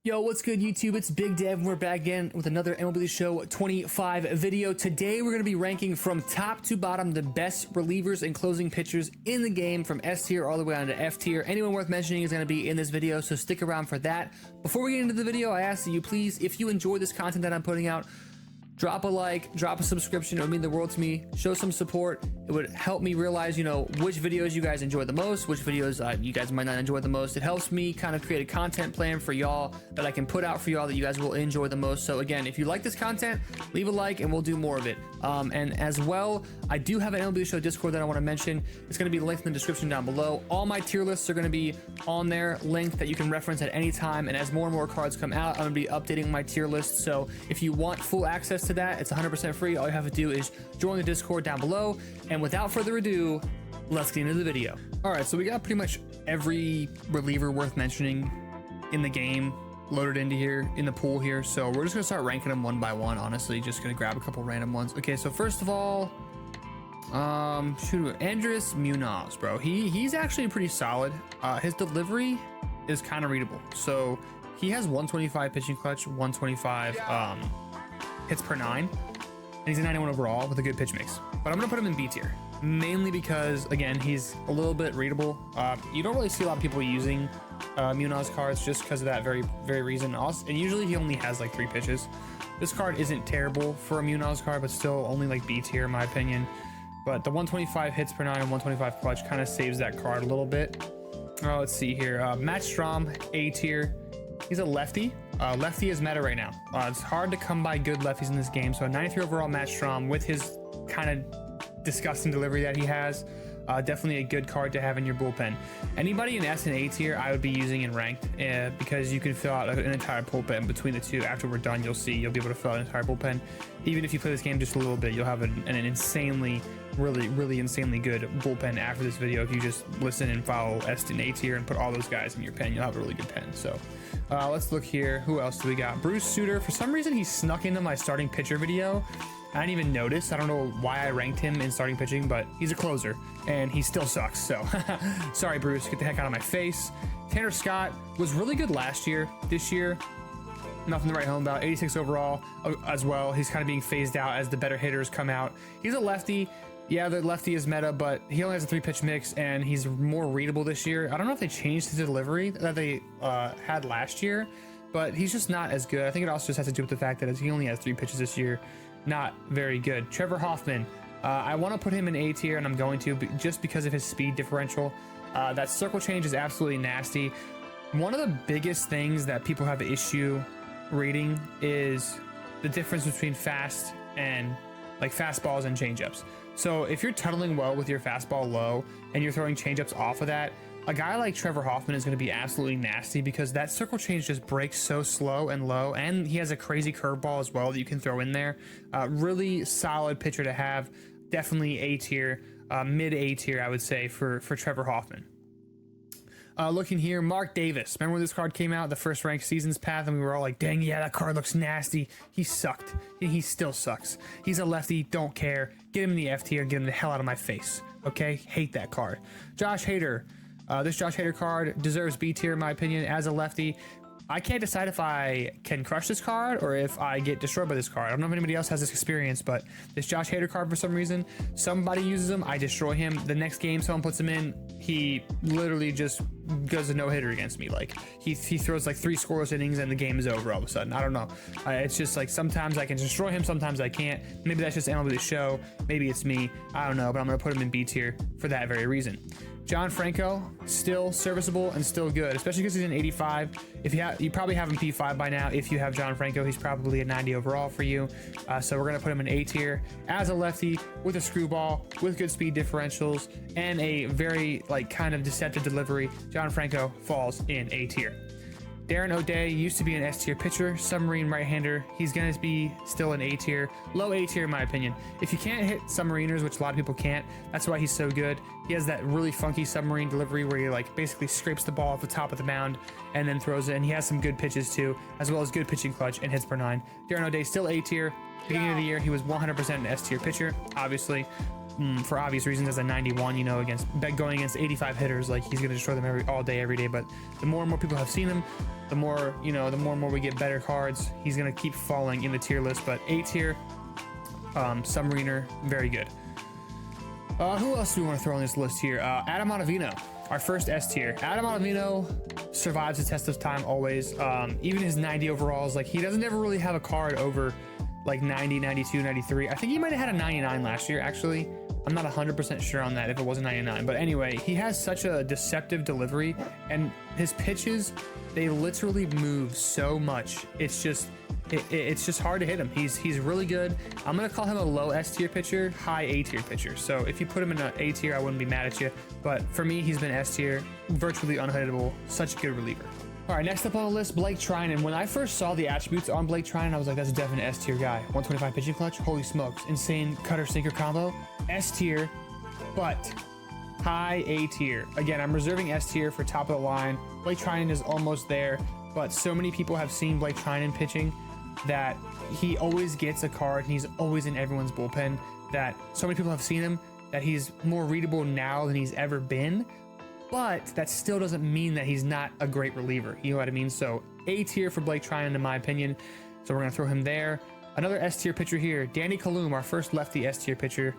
Yo, what's good, YouTube? It's Big Dev, and we're back again with another MLB The Show 25 video. Today, we're going to be ranking from top to bottom the best relievers and closing pitchers in the game, from S tier all the way on to F tier. Anyone worth mentioning is going to be in this video, so stick around for that. Before we get into the video, I ask that you please, if you enjoy this content that I'm putting out, drop a like, drop a subscription. It would mean the world to me. Show some support. It would help me realize, which videos you guys enjoy the most, which videos you guys might not enjoy the most. It helps me kind of create a content plan for y'all that I can put out for y'all that you guys will enjoy the most. So again, if you like this content, leave a like and we'll do more of it. And as well, I do have an MLB The Show Discord that I want to mention. It's going to be linked in the description down below. All my tier lists are going to be on there, linked, that you can reference at any time. And as more and more cards come out, I'm going to be updating my tier list. So if you want full access to that, it's 100% free. All you have to do is join the Discord down below. And without further ado, let's get into the video. All right, so we got pretty much every reliever worth mentioning in the game loaded into here in the pool here. So we're just gonna start ranking them one by one. Honestly, just gonna grab a couple random ones. Okay, so first of all, Andres Munoz, bro. He's actually pretty solid. His delivery is kind of readable. So he has 125 pitching clutch, 125 hits per 9, and he's a 91 overall with a good pitch mix. But I'm gonna put him in B tier, mainly because, again, he's a little bit readable. You don't really see a lot of people using Munoz cards just because of that very reason. Also, and usually he only has like 3 pitches. This card isn't terrible for a Munoz card, but still only like B tier in my opinion. But the 125 hits per 9 and 125 clutch kind of saves that card a little bit. Let's see here. Matt Strahm, A tier. He's a lefty. Lefty is meta right now. It's hard to come by good lefties in this game. So a 93 overall Matt Strahm with his kind of disgusting delivery that he has, definitely a good card to have in your bullpen. Anybody in S and A tier I would be using in ranked, because you can fill out an entire bullpen between the two. After we're done, you'll see you'll be able to fill out an entire bullpen. Even if you play this game just a little bit, you'll have an insanely, really insanely good bullpen after this video. If you just listen and follow S and A tier and put all those guys in your pen, you'll have a really good pen. So let's look here. Who else do we got? Bruce Sutter. For some reason, he snuck into my starting pitcher video. I didn't even notice. I don't know why I ranked him in starting pitching, but he's a closer and he still sucks. So sorry, Bruce, get the heck out of my face. Tanner Scott was really good last year. This year, nothing to write home about. 86 overall as well. He's kind of being phased out as the better hitters come out. He's a lefty. Yeah, the lefty is meta, but he only has a 3-pitch mix and he's more readable this year. I don't know if they changed his delivery that they had last year, but he's just not as good. I think it also just has to do with the fact that he only has 3 pitches this year. Not very good. Trevor Hoffman. I want to put him in A tier, and I'm going to just because of his speed differential. That circle change is absolutely nasty. One of the biggest things that people have an issue reading is the difference between fast and like fastballs and changeups. So if you're tunneling well with your fastball low and you're throwing changeups off of that, a guy like Trevor Hoffman is going to be absolutely nasty because that circle change just breaks so slow and low, and he has a crazy curveball as well that you can throw in there. Really solid pitcher to have. Definitely A tier, mid A tier, I would say, for Trevor Hoffman. Looking here, Mark Davis. Remember when this card came out, the first ranked seasons path, and we were all like, dang, yeah, that card looks nasty. He sucked. He still sucks. He's a lefty, don't care. Get him in the F tier, get him the hell out of my face. Okay? Hate that card. Josh Hader. This Josh Hader card deserves B tier in my opinion as a lefty. I can't decide if I can crush this card or if I get destroyed by this card. I don't know if anybody else has this experience, but this Josh Hader card, for some reason, somebody uses him, I destroy him. The next game someone puts him in, he literally just goes a no-hitter against me. Like he throws like 3 scoreless innings and the game is over all of a sudden. I don't know. It's just like sometimes I can destroy him, sometimes I can't. Maybe that's just MLB The Show. Maybe it's me. I don't know, but I'm gonna put him in B tier for that very reason. John Franco, still serviceable and still good, especially because he's an 85. If you probably have him P5 by now. If you have John Franco, he's probably a 90 overall for you. So we're gonna put him in A tier as a lefty with a screwball, with good speed differentials, and a very like kind of deceptive delivery. John Franco falls in A tier. Darren O'Day used to be an S tier pitcher, submarine right-hander. He's gonna be still an A tier, low A tier in my opinion. If you can't hit submariners, which a lot of people can't, that's why he's so good. He has that really funky submarine delivery where he like basically scrapes the ball off the top of the mound and then throws it. And he has some good pitches too, as well as good pitching clutch and hits per 9. Darren O'Day still A tier. Beginning of the year, he was 100% an S tier pitcher, obviously. for obvious reasons as a 91, you know, going against 85 hitters, like he's going to destroy them all day, every day. But the more and more people have seen him, the more, you know, the more and more we get better cards, he's going to keep falling in the tier list. But A tier, Submariner, very good. Who else do we want to throw on this list here? Adam Ottavino, our first S tier. Adam Ottavino survives the test of time always. Even his 90 overalls, like he doesn't ever really have a card over like 90, 92, 93. I think he might have had a 99 last year, actually. I'm not 100% sure on that if it wasn't 99. But anyway, he has such a deceptive delivery, and his pitches, they literally move so much. It's just hard to hit him. He's really good. I'm gonna call him a low S tier pitcher, high A tier pitcher. So if you put him in an A tier, I wouldn't be mad at you. But for me, he's been S tier, virtually unhittable. Such a good reliever. All right, next up on the list, Blake Trinan. When I first saw the attributes on Blake Trinan, I was like, that's a definite S tier guy. 125 pitching clutch, holy smokes. Insane cutter sinker combo, S tier, but high A tier. Again, I'm reserving S tier for top of the line. Blake Trinan is almost there, but so many people have seen Blake Trinan pitching that he always gets a card and he's always in everyone's bullpen, that so many people have seen him that he's more readable now than he's ever been. But that still doesn't mean that he's not a great reliever. You know what I mean? So A tier for Blake Trinan, in my opinion. So we're going to throw him there. Another S tier pitcher here, Danny Kalum, our first lefty S tier pitcher.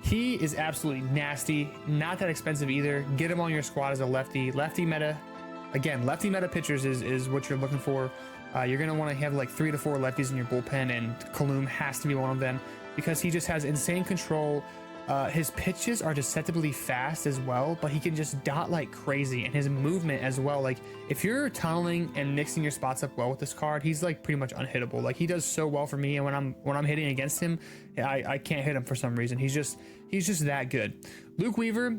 He is absolutely nasty. Not that expensive either. Get him on your squad as a lefty. Lefty meta. Again, lefty meta pitchers is what you're looking for. You're going to want to have like 3 to 4 lefties in your bullpen, and Kalum has to be one of them because he just has insane control. His pitches are deceptively fast as well, but he can just dot like crazy, and his movement as well. Like if you're tunneling and mixing your spots up well with this card, he's like pretty much unhittable. Like he does so well for me, and when I'm hitting against him, I can't hit him for some reason. He's just that good. Luke Weaver,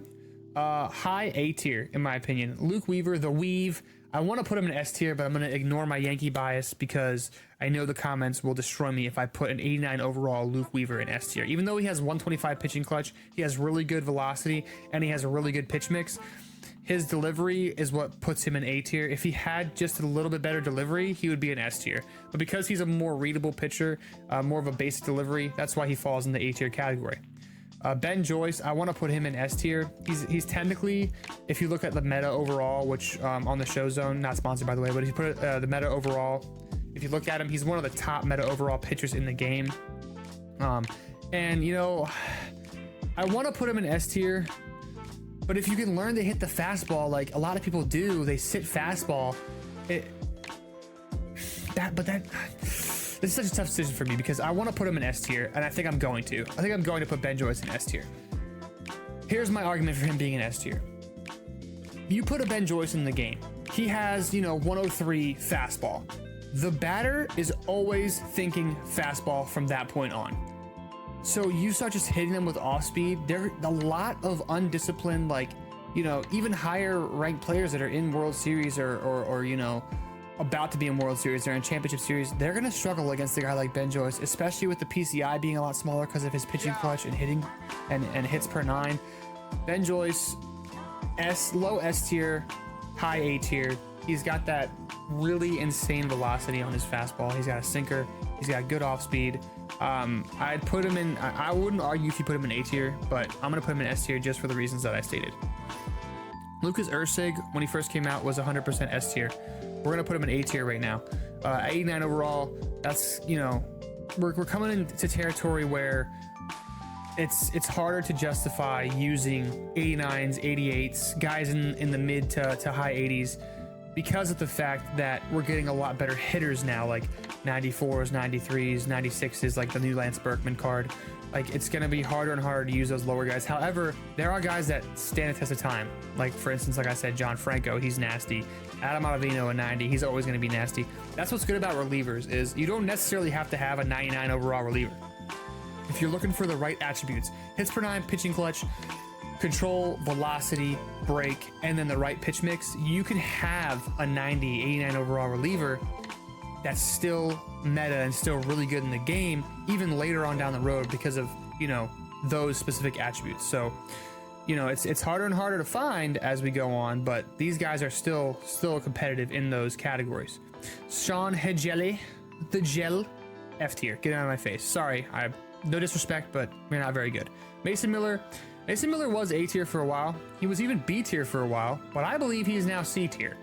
high A tier in my opinion. Luke Weaver, the Weave. I want to put him in S tier, but I'm going to ignore my Yankee bias because I know the comments will destroy me if I put an 89 overall Luke Weaver in S tier. Even though he has 125 pitching clutch, he has really good velocity, and he has a really good pitch mix. His delivery is what puts him in A tier. If he had just a little bit better delivery, he would be an S tier. But because he's a more readable pitcher, more of a basic delivery, that's why he falls in the A tier category. Ben Joyce, I want to put him in S tier. He's technically, if you look at the meta overall, which on the show zone, not sponsored by the way, but if you put the meta overall, if you look at him, he's one of the top meta overall pitchers in the game. And you know, I want to put him in S tier, but if you can learn to hit the fastball, like a lot of people do, they sit fastball. This is such a tough decision for me because I want to put him in S tier, and I think I'm going to. I think I'm going to put Ben Joyce in S tier. Here's my argument for him being in S tier. You put a Ben Joyce in the game. He has, 103 fastball. The batter is always thinking fastball from that point on. So you start just hitting them with off speed. There are a lot of undisciplined, even higher ranked players that are in World Series or about to be in World Series, they're in Championship Series, they're going to struggle against a guy like Ben Joyce, especially with the PCI being a lot smaller because of his pitching clutch and hitting and hits per 9. Ben Joyce, low S tier, high A tier. He's got that really insane velocity on his fastball. He's got a sinker. He's got good off speed. I'd put him in, I wouldn't argue if you put him in A tier, but I'm going to put him in S tier just for the reasons that I stated. Lucas Erceg, when he first came out, was 100% S tier. We're going to put him in A tier right now. 89 overall, that's, we're coming into territory where it's harder to justify using 89s, 88s, guys in the mid to high 80s because of the fact that we're getting a lot better hitters now, like 94s, 93s, 96s, like the new Lance Berkman card. Like it's going to be harder and harder to use those lower guys. However, there are guys that stand the test of time. Like for instance, like I said, John Franco, he's nasty. Adam Ottavino, a 90, he's always going to be nasty. That's what's good about relievers is you don't necessarily have to have a 99 overall reliever. If you're looking for the right attributes, hits per 9, pitching clutch, control, velocity, break, and then the right pitch mix, you can have a 90, 89 overall reliever that's still meta and still really good in the game, even later on down the road because of, those specific attributes. So, it's harder and harder to find as we go on, but these guys are still competitive in those categories. Sean Hegeli, the gel, F tier. Get out of my face. Sorry, no disrespect, but you're not very good. Mason Miller was A tier for a while. He was even B tier for a while, but I believe he is now C tier.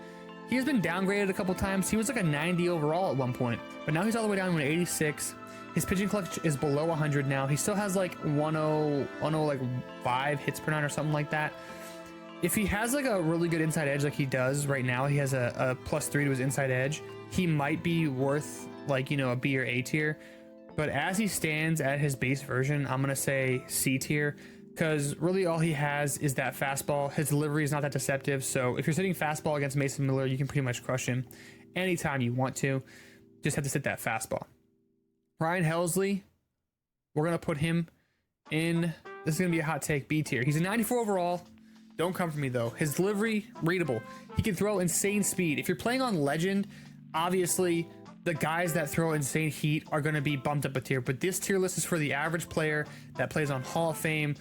He has been downgraded a couple times. He was like a 90 overall at one point, but now he's all the way down to an 86. His pitching clutch is below 100 now. He still has like 5 hits per 9 or something like that. If he has like a really good inside edge like he does right now, he has a +3 to his inside edge, he might be worth like, you know, a B or A tier. But as he stands at his base version, I'm gonna say C tier, because really all he has is that fastball. His delivery is not that deceptive, so if you're sitting fastball against Mason Miller, you can pretty much crush him anytime you want to. Just have to sit that fastball. Ryan Helsley, we're gonna put him in, this is gonna be a hot take, B tier. He's a 94 overall. Don't come for me though. His delivery, readable. He can throw insane speed. If you're playing on Legend, obviously the guys that throw insane heat are going to be bumped up a tier, but this tier list is for the average player that plays on Hall of Fame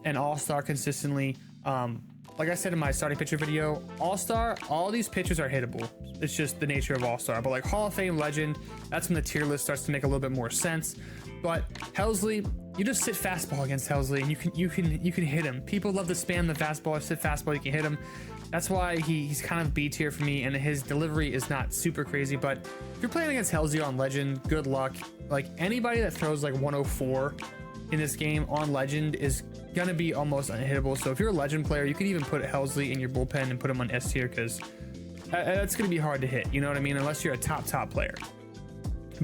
and All-Star consistently. Like I said in my starting pitcher video, All-Star, all these pitchers are hittable. It's just the nature of All-Star, but like Hall of Fame, Legend, that's when the tier list starts to make a little bit more sense. But Helsley, you just sit fastball against Helsley and you can hit him. People love to spam the fastball, sit fastball, you can hit him. That's why he's kind of B tier for me, and his delivery is not super crazy. But if you're playing against Helsley on Legend, good luck. Like anybody that throws like 104 in this game on Legend is gonna be almost unhittable. So if you're a Legend player, you could even put Helsley in your bullpen and put him on S tier, because that's gonna be hard to hit. You know what I mean? Unless you're a top player.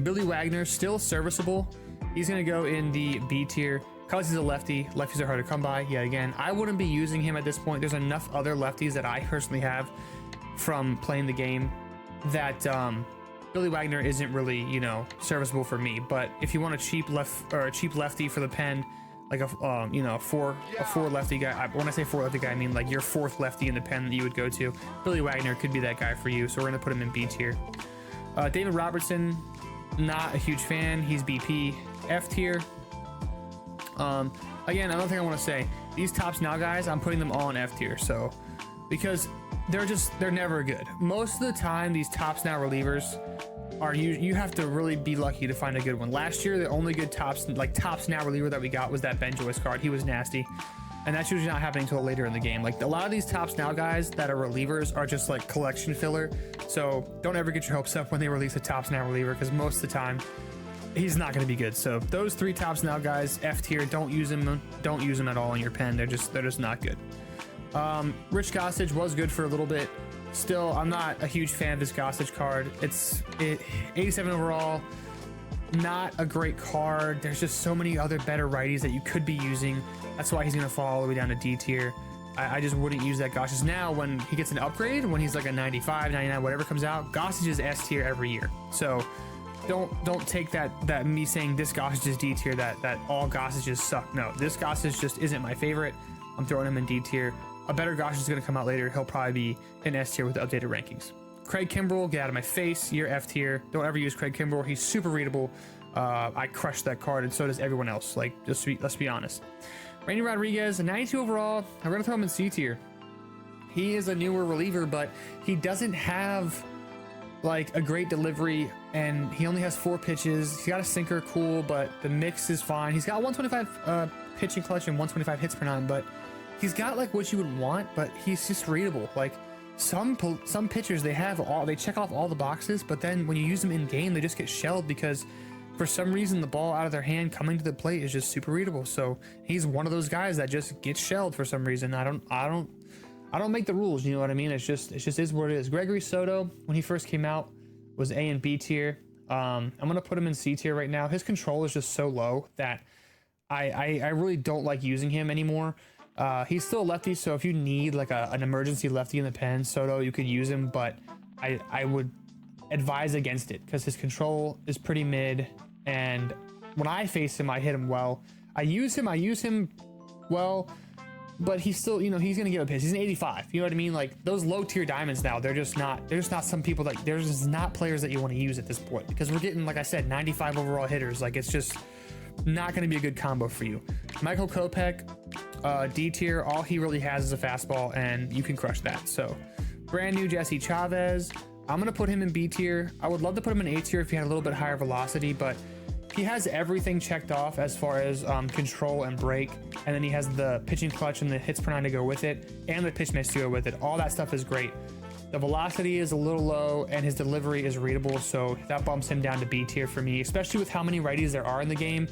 Billy Wagner, still serviceable. He's gonna go in the B tier because he's a lefty. Lefties are hard to come by yet again. I wouldn't be using him at this point. There's enough other lefties that I personally have from playing the game that Billy Wagner isn't really, you know, serviceable for me. But if you want a cheap lefty for the pen, like a four lefty guy. When I say four lefty guy, I mean like your fourth lefty in the pen that you would go to. Billy Wagner could be that guy for you. So we're gonna put him in B tier. David Robertson, not a huge fan. He's BP. F tier. Again, another thing I want to say, these tops now guys, I'm putting them all in F tier. So because they're never good. Most of the time these tops now relievers are, you have to really be lucky to find a good one. Last year the only good tops now reliever that we got was that Ben Joyce card. He was nasty, and that's usually not happening until later in the game. Like a lot of these tops now guys that are relievers are just like collection filler, so don't ever get your hopes up when they release a tops now reliever, because most of the time he's not going to be good. So those three tops now guys, F tier. Don't use them at all in your pen. They're just not good. Rich Gossage was good for a little bit. Still, I'm not a huge fan of this Gossage card. It's 87 overall, not a great card. There's just so many other better righties that you could be using. That's why he's going to fall all the way down to D tier. I just wouldn't use that Gossage. Now when he gets an upgrade, when he's like a 95, 99, whatever comes out, Gossage is S tier every year. So don't take that me saying this Gossage is D tier, that all Gossages suck. No, this Gossage just isn't my favorite. I'm throwing him in D tier. A better Gossage is going to come out later. He'll probably be in S tier with the updated rankings. Craig Kimbrell, get out of my face. You're F tier. Don't ever use Craig Kimbrell. He's super readable. I crushed that card, and so does everyone else. Like, let's be honest. Randy Rodriguez, a 92 overall. I'm going to throw him in C tier. He is a newer reliever, but he doesn't have like a great delivery, and he only has 4 pitches. He's got a sinker, cool, but the mix is fine. He's got 125 pitching clutch and 125 hits per 9, but he's got like what you would want, but he's just readable. Like some pitchers, they check off all the boxes, but then when you use them in game, they just get shelled because for some reason the ball out of their hand coming to the plate is just super readable. So he's one of those guys that just gets shelled for some reason. I don't make the rules, you know what I mean? It just is what it is. Gregory Soto, when he first came out, was A and B tier. I'm gonna put him in C tier right now. His control is just so low that I really don't like using him anymore. He's still a lefty, so if you need like an emergency lefty in the pen, Soto, you could use him, but I would advise against it because his control is pretty mid, and when I face him, I hit him well. I use him well, but he's still, he's gonna give up hits. He's an 85. You know what I mean? Like those low tier diamonds now, they're just not some people that there's just not players that you want to use at this point, because we're getting, like I said, 95 overall hitters. Like it's just not going to be a good combo for you. Michael Kopech, D tier. All he really has is a fastball, and you can crush that. So brand new Jesse Chavez, I'm going to put him in B tier. I would love to put him in A tier if he had a little bit higher velocity, but he has everything checked off as far as control and break, and then he has the pitching clutch and the hits per 9 to go with it, and the pitch mix to go with it. All that stuff is great. The velocity is a little low, and his delivery is readable, so that bumps him down to B tier for me, especially with how many righties there are in the game.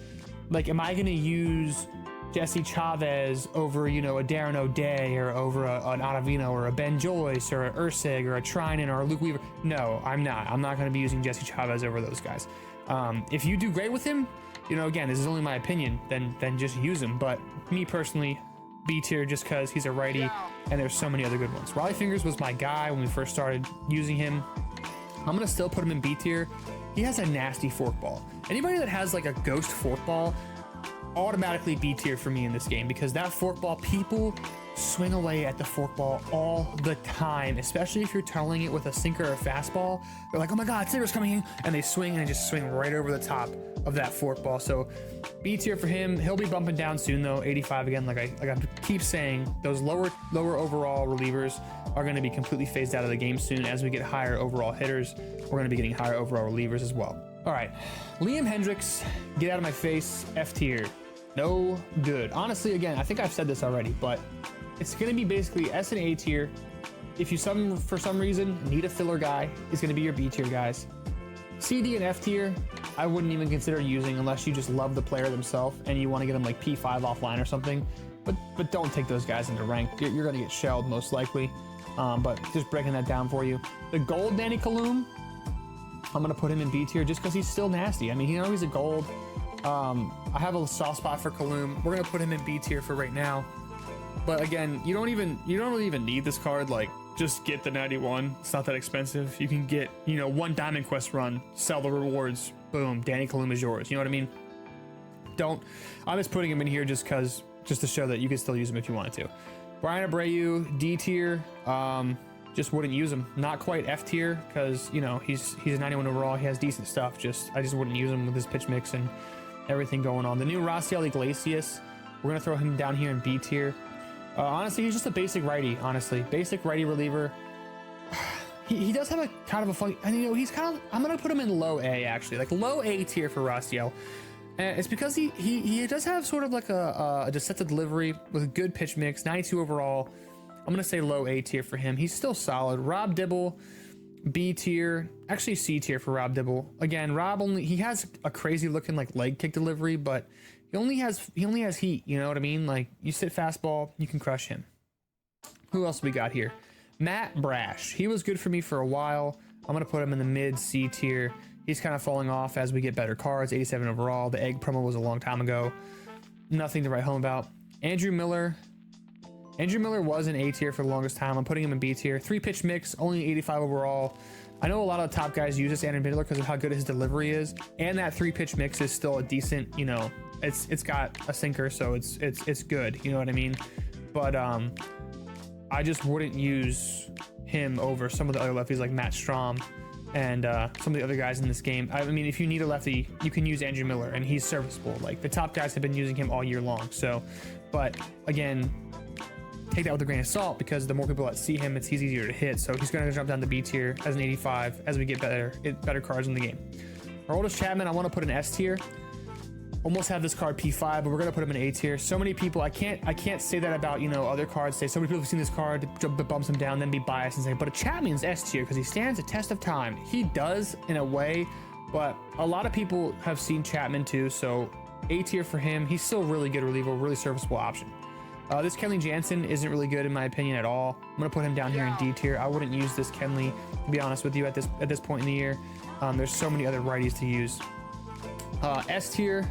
Like, am I going to use Jesse Chavez over, you know, a Darren O'Day, or over an Ottavino, or a Ben Joyce, or a Ursig, or a Trinan, or a Luke Weaver? No, I'm not. I'm not going to be using Jesse Chavez over those guys. If you do great with him, you know, again, this is only my opinion, then just use him. But me personally, B tier, just because he's a righty, and there's so many other good ones. Raleigh Fingers was my guy when we first started using him. I'm gonna still put him in B tier. He has a nasty forkball. Anybody that has like a ghost forkball, automatically B tier for me in this game, because that forkball, people swing away at the forkball all the time, especially if you're tunneling it with a sinker or a fastball. They're like, oh my god, sinker's coming in, and they swing and just swing right over the top of that forkball. So B tier for him. He'll be bumping down soon though, 85 again. Like I keep saying, those lower overall relievers are going to be completely phased out of the game soon. As we get higher overall hitters, we're going to be getting higher overall relievers as well. All right, Liam Hendricks, get out of my face, F tier. No good. Honestly, again, I think I've said this already, but it's going to be basically S and A tier. If you for some reason need a filler guy, it's going to be your B tier guys. CD and F tier, I wouldn't even consider using unless you just love the player themselves and you want to get them like P5 offline or something. But don't take those guys into rank. You're going to get shelled most likely. But just breaking that down for you. The gold Danny Kaloum, I'm going to put him in B tier just because he's still nasty. I mean, you know, he's a gold. I have a soft spot for Kaloum. We're going to put him in B tier for right now. But again, you don't really even need this card. Like, just get the 91. It's not that expensive. You can get, you know, one Diamond Quest run, sell the rewards, boom, Danny Kaloum is yours. You know what I mean? I'm just putting him in here just to show that you can still use him if you wanted to. Brian Abreu, D tier. Just wouldn't use him. Not quite F tier because, you know, he's a 91 overall. He has decent stuff. I just wouldn't use him with his pitch mix and everything going on. The new Raciel Iglesias, we're gonna throw him down here in B tier. Honestly, he's just a basic righty. Honestly, basic righty reliever. He does have a kind of a funny, and you know, he's kind of. I'm gonna put him in low A actually, like low A tier for Raciel. And it's because he does have sort of like a deceptive delivery with a good pitch mix, 92 overall. I'm gonna say low A tier for him. He's still solid. Rob Dibble, B tier, actually C tier for Rob Dibble. Again, he has a crazy looking like leg kick delivery, but he only has heat. You know what I mean? Like, you sit fastball, you can crush him. Who else we got here? Matt Brash. He was good for me for a while. I'm gonna put him in the mid C tier. He's kind of falling off as we get better cards. 87 overall. The egg promo was a long time ago. Nothing to write home about. Andrew Miller. Andrew Miller was in A tier for the longest time. I'm putting him in B tier. 3-pitch mix, only 85 overall. I know a lot of the top guys use this Andrew Miller because of how good his delivery is, and that 3-pitch mix is still a decent, you know, it's got a sinker, so it's good. You know what I mean? But I just wouldn't use him over some of the other lefties like Matt Strahm and some of the other guys in this game. I mean, if you need a lefty, you can use Andrew Miller, and he's serviceable. Like, the top guys have been using him all year long. So, but again, take that with a grain of salt because the more people that see him, it's easier to hit. So he's going to jump down to B tier as an 85 as we get better cards in the game. Our oldest Chapman, I want to put an S tier. Almost have this card P5, but we're going to put him in A tier. So many people, I can't say that about, you know, other cards. Say so many people have seen this card, bumps him down, then be biased and say, but a Chapman's S tier because he stands a test of time. He does in a way, but a lot of people have seen Chapman too. So A tier for him. He's still a really good reliever, really serviceable option. This Kenley Jansen isn't really good in my opinion at all. I'm gonna put him down here in D tier. I wouldn't use this Kenley, to be honest with you, at this point in the year. There's so many other righties to use. S tier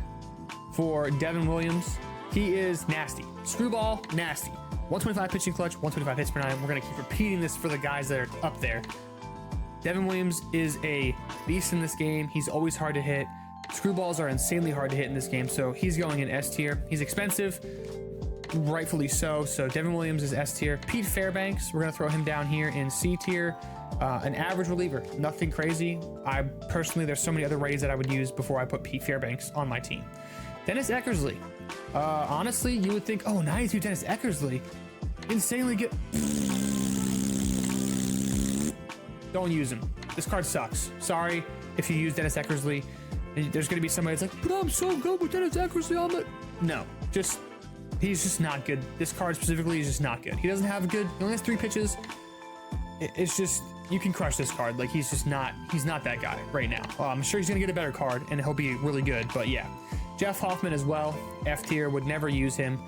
for Devin Williams. He is nasty. Screwball, nasty. 125 pitching clutch, 125 hits per 9. We're gonna keep repeating this for the guys that are up there. Devin Williams is a beast in this game. He's always hard to hit. Screwballs are insanely hard to hit in this game, so he's going in S tier. He's expensive, rightfully so. So Devin Williams is S tier. Pete Fairbanks, we're gonna throw him down here in C tier. An average reliever, nothing crazy. I personally, there's so many other righties that I would use before I put Pete Fairbanks on my team. Dennis Eckersley. Honestly, you would think, oh, 92 Dennis Eckersley, insanely good. Don't use him. This card sucks. Sorry if you use Dennis Eckersley. There's going to be somebody that's like, but I'm so good with Dennis Eckersley on it. No, he's just not good. This card specifically is just not good. He doesn't have a good, he only has 3 pitches. It's just, you can crush this card. Like, he's not that guy right now. I'm sure he's going to get a better card and he'll be really good, but yeah. Jeff Hoffman as well, F tier, would never use him.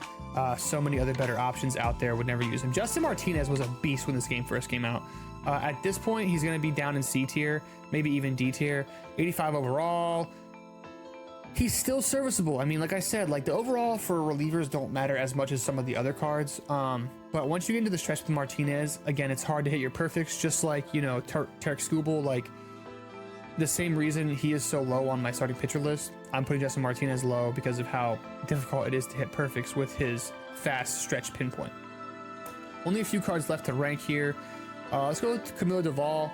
So many other better options out there would never use him. Justin Martinez was a beast when this game first came out. At this point, he's going to be down in C tier, maybe even D tier. 85 overall. He's still serviceable. I mean, like I said, like the overall for relievers don't matter as much as some of the other cards. But once you get into the stretch with Martinez, again, it's hard to hit your perfects, just like, you know, Tarek Skubal. Like, the same reason he is so low on my starting pitcher list, I'm putting Justin Martinez low because of how difficult it is to hit perfects with his fast stretch pinpoint. Only a few cards left to rank here. Let's go with Camilo Dval.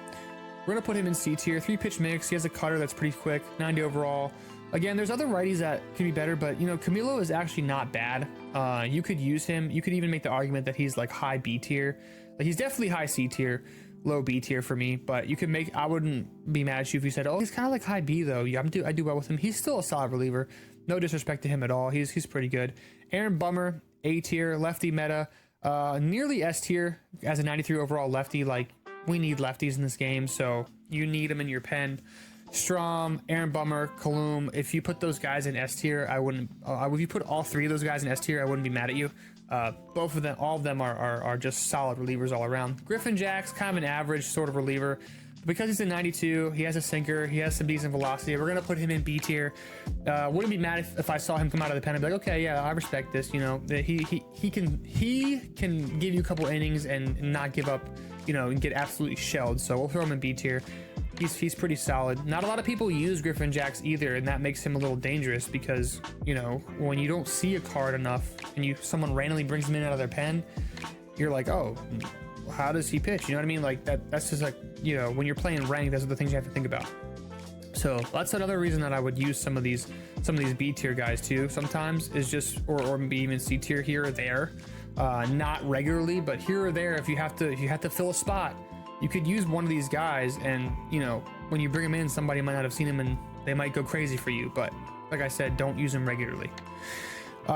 We're gonna put him in C tier. 3-pitch mix. He has a cutter that's pretty quick. 90 overall. Again, there's other righties that could be better, but you know, Camilo is actually not bad. You could use him. You could even make the argument that he's like high B tier. Like, he's definitely high C tier, low B tier for me. But you could make, I wouldn't be mad at you if you said, oh, he's kind of like high B though. Yeah, I do well with him. He's still a solid reliever. No disrespect to him at all. He's pretty good. Aaron Bummer, A tier, lefty meta, nearly S tier as a 93 overall lefty. Like, we need lefties in this game, so you need them in your pen. Strom, Aaron Bummer, Kalum. If you put those guys in S tier, I wouldn't. If you put all 3 of those guys in S tier, I wouldn't be mad at you. Both of them, all of them are just solid relievers all around. Griffin Jack's kind of an average sort of reliever. Because he's a 92, he has a sinker, he has some decent velocity. We're gonna put him in B tier. Wouldn't be mad if I saw him come out of the pen and be like, okay, yeah, I respect this. You know, that he can give you a couple innings and not give up, you know, and get absolutely shelled. So we'll throw him in B tier. He's pretty solid. Not a lot of people use Griffin Jacks either, and that makes him a little dangerous because, you know, when you don't see a card enough and someone randomly brings him in out of their pen, you're like, oh, how does he pitch? You know what I mean? Like that's just like, you know, when you're playing ranked, those are the things you have to think about. So that's another reason that I would use some of these B tier guys too. Sometimes is just, or maybe even C tier here or there, not regularly, but here or there. If you have to fill a spot, you could use one of these guys, and you know, when you bring him in, somebody might not have seen him and they might go crazy for you. But like I said, don't use him regularly.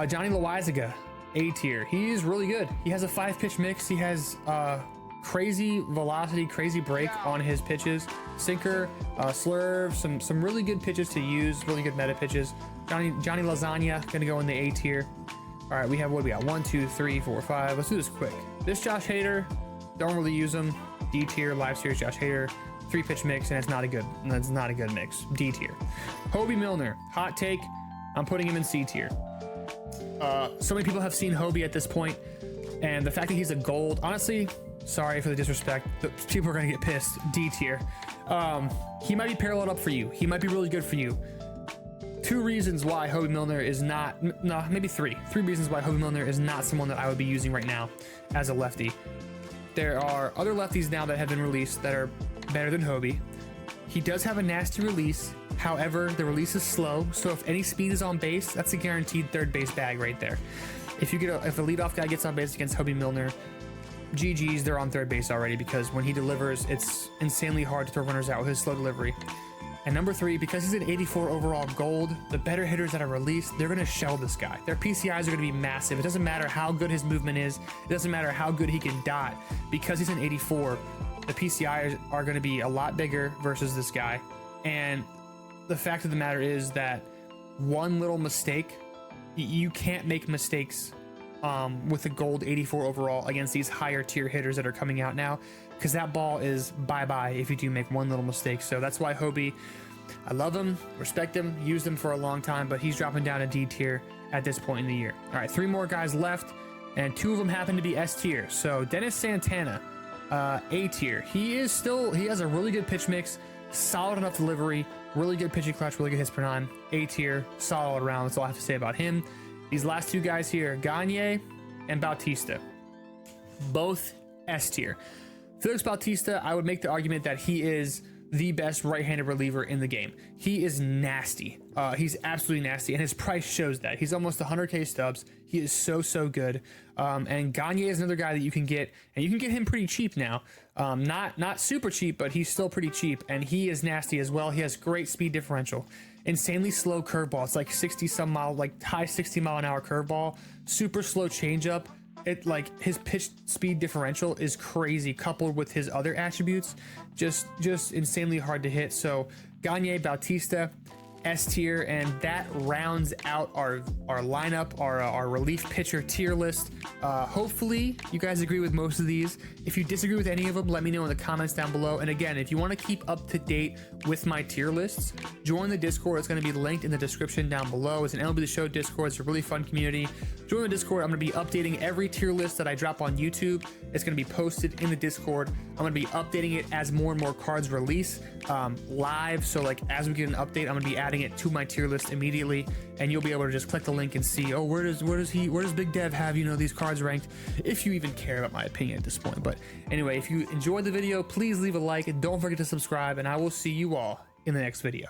Johnny Loizaga, A tier. He's really good. He has a 5-pitch mix. He has crazy velocity, crazy break on his pitches. Sinker, slurve, some really good pitches to use, really good meta pitches. Johnny Lasagna gonna go in the A tier. All right, we have, what do we got? 1, 2, 3, 4, 5. Let's do this quick. This Josh Hader, don't really use him. D tier, live series Josh Hader. 3-pitch mix, and it's not a good mix. D tier. Hobie Milner, hot take. I'm putting him in C tier. So many people have seen Hobie at this point, and the fact that he's a gold, honestly, sorry for the disrespect, people are gonna get pissed. D tier. He might be paralleled up for you. He might be really good for you. 2 reasons why Hobie Milner is not, no, maybe 3 reasons why Hobie Milner is not someone that I would be using right now as a lefty. There are other lefties now that have been released that are better than Hobie. He does have a nasty release. However, the release is slow, so if any speed is on base, that's a guaranteed third base bag right there. If a leadoff guy gets on base against Hobie Milner, GG's, they're on third base already, because when he delivers, it's insanely hard to throw runners out with his slow delivery. And number 3, because he's an 84 overall gold, the better hitters that are released, they're going to shell this guy. Their PCIs are going to be massive. It doesn't matter how good his movement is. It doesn't matter how good he can dot. Because he's an 84, the PCIs are going to be a lot bigger versus this guy. And the fact of the matter is that one little mistake, you can't make mistakes with a gold 84 overall against these higher tier hitters that are coming out now, because that ball is bye-bye if you do make one little mistake. So that's why Hobie, I love him, respect him, used him for a long time, but he's dropping down to D tier at this point in the year. All right, 3 more guys left, and 2 of them happen to be S tier. So Dennis Santana, A tier. He has a really good pitch mix, solid enough delivery, really good pitching clutch, really good hits per 9. A tier, solid around. That's all I have to say about him. These last 2 guys here, Gagne and Bautista, both S tier. Felix Bautista, I would make the argument that he is the best right-handed reliever in the game. He is nasty. He's absolutely nasty, and his price shows that. He's almost 100K stubs. He is so good. And Gagne is another guy that you can get, and you can get him pretty cheap now. Not super cheap, but he's still pretty cheap, and he is nasty as well. He has great speed differential, insanely slow curveball. It's like 60 some mile, like high 60 mile an hour curveball, super slow changeup. It like his pitch speed differential is crazy, coupled with his other attributes, just insanely hard to hit. So Gagne, Bautista, S tier, and that rounds out our lineup, our relief pitcher tier list. Hopefully you guys agree with most of these. If you disagree with any of them, let me know in the comments down below. And again, if you want to keep up to date with my tier lists, join the Discord. It's going to be linked in the description down below. It's an MLB The Show Discord. It's a really fun community. Join the Discord. I'm going to be updating every tier list that I drop on YouTube. It's going to be posted in the Discord. I'm going to be updating it as more and more cards release live. So like as we get an update, I'm going to be adding it to my tier list immediately, and you'll be able to just click the link and see, oh, where does Big Dev have, you know, these cards ranked, if you even care about my opinion at this point. But anyway, if you enjoyed the video, please leave a like and don't forget to subscribe, and I will see you all in the next video.